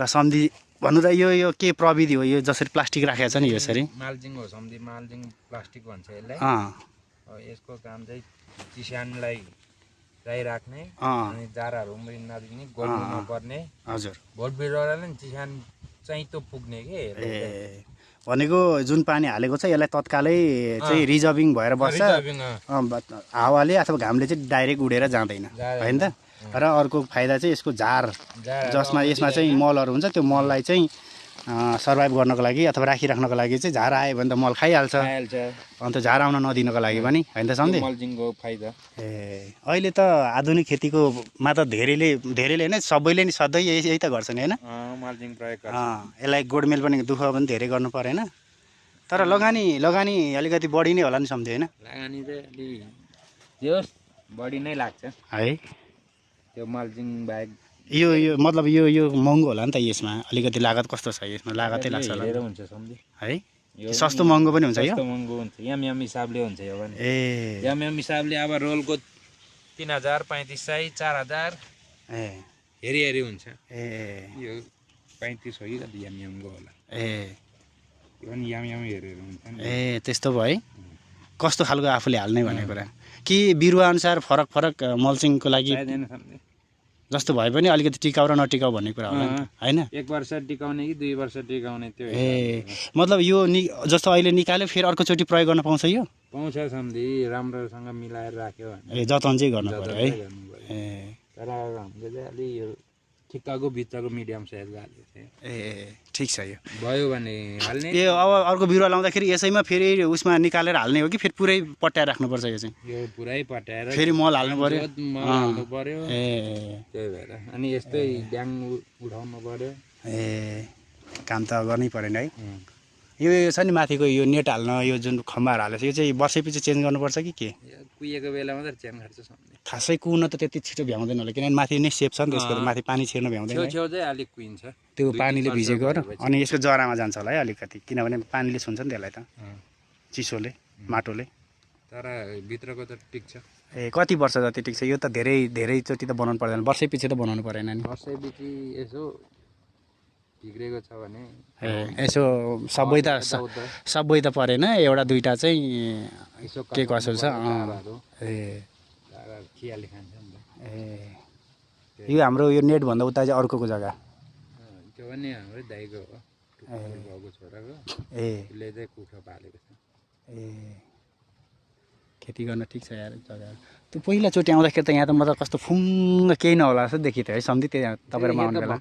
ल सम्धि भन्नु त यो के प्रविधि हो यो जसरी प्लास्टिक राखेको छ नि यसरी माल्चिङ हो सम्धि माल्चिङ प्लास्टिक भन्छ यसलाई यसको काम चाहिँ चिस्यानलाई राख्ने अनि जाराहरू पनि नदिने गोल्नु नपर्ने हजुर भोट बिरुवालाई नि चिस्यान चाहिँ त पुग्ने के भनेको जुन पानी हालेको छ यसलाई तत्कालै चाहिँ रिजर्भिङ भएर बस्छ हावाले अथवा घामले चाहिँ डाइरेक्ट उडेर जाँदैन हैन त र अर्को फाइदा चाहिँ यसको जार यसमा चाहिँ मलहरू हुन्छ त्यो मललाई चाहिँ सर्भाइभ गर्नको लागि अथवा राखिराख्नको लागि चाहिँ झार आयो भने त मल खाइहाल्छ अन्त झार आउन नदिनको लागि पनि हैन त सम्झे मल्चिङको फाइदा अहिले त आधुनिक खेतीको मा त धेरैले हैन सबैले नि सधैँ यही त गर्छन् हैन मल्चिङ प्रयोग गर्छ यसलाई गोडमेल पनि दुःख पनि धेरै गर्नु परेन तर लगानी अलिकति बढी नै होला नि सम्झे हैन लगानी चाहिँ अलि त्यो बढी नै लाग्छ है त्यो मल्चिङ बाहेक यो मतलब यो महँगो होला नि त यसमा अलिकति लागत कस्तो छ यसमा लागतै लाग्छ होला हुन्छ सम्झे है सस्तो महँगो पनि हुन्छ यो सस्तो महँगो हुन्छ एमएम हिसाबले हुन्छ यो पनि एमएम हिसाबले अब रोलको 3000 3500 4000 हेरी हुन्छ यो 35 हो कि एमएमको होला यो पनि एमएम हेरेर हुन्छ त्यस्तो भयो है कस्तो खालको आफूले हाल्ने भन्ने कुरा कि बिरुवा अनुसार फरक मल्चिङको लागि जस्तो भए पनि अलिकति टिकाउ र नटिकाउ भन्ने कुरा होला नि हैन 1 वर्ष टिकाउने कि 2 वर्ष टिकाउने त्यो मतलब यो जस्तो अहिले निकाल्यो फेरि अर्कोचोटि प्रयोग गर्न पाउँछ यो पाउँछ सम्धि राम्रोसँग मिलाएर राख्यो भने जतन चाहिँ गर्नु पर्यो है तर हामीले चाहिँ अलि यो ठिक्कको भित्रको मिडियम साइजको हाल्यो ठिक छ यो भयो भने हाल्ने यो अब अर्को बिरुवा लाउँदाखेरि यसैमा फेरि उसमा निकालेर हाल्ने हो कि फेरि पुरै पट्याएर राख्नुपर्छ यो चाहिँ यो पुरै पट्याएर फेरि मल हाल्नु पर्यो त्यही भएर अनि यस्तै ड्याङ उठाउनु पर्यो काम त गर्नै परेन है यो छ नि माथिको यो नेट हाल्न यो जुन खम्बाहरू हालेको छ यो चाहिँ वर्षैपछि चेन्ज गर्नुपर्छ कि के कुहिएको बेला मात्रै चेन्ज गर्छ खासै कुहुन त त्यति छिटो भ्याउँदैन होला किनभने माथि नै सेप छ नि त्यसको माथि पानी छिर्न भ्याउँदैन छेउ चाहिँ अलिक कुहिन्छ त्यो पानीले भिजेको र अनि यसको जरामा जान्छ होला है अलिकति किनभने पानीले छुन्छ नि त्यसलाई त चिसोले माटोले तर भित्रको त टिक छ कति वर्ष जति टिक्छ यो त धेरैचोटि त बनाउनु पर्दैन वर्षैपछि त बनाउनु परेन नि वर्षैपछि यसो बिग्रेको छ भने यसो सबै त परेन एउटा दुईटा चाहिँ के कसो छ खियाले खान्छ नि त यो हाम्रो यो नेट भन्दा उता चाहिँ अर्कोको जग्गा त्यो पनि हाम्रै दाइको हो बाउको छोराको उसले चाहिँ कुखुरा पालेको छ खेती गर्न ठिक छ यार जग्गा त्यो पहिलाचोटि आउँदाखेरि त यहाँ त म त कस्तो फुङ्ग केही नहोला जस्तो देखियो थियो है सम्झि त्यहाँ तपाईँहरूमा आउनु बेला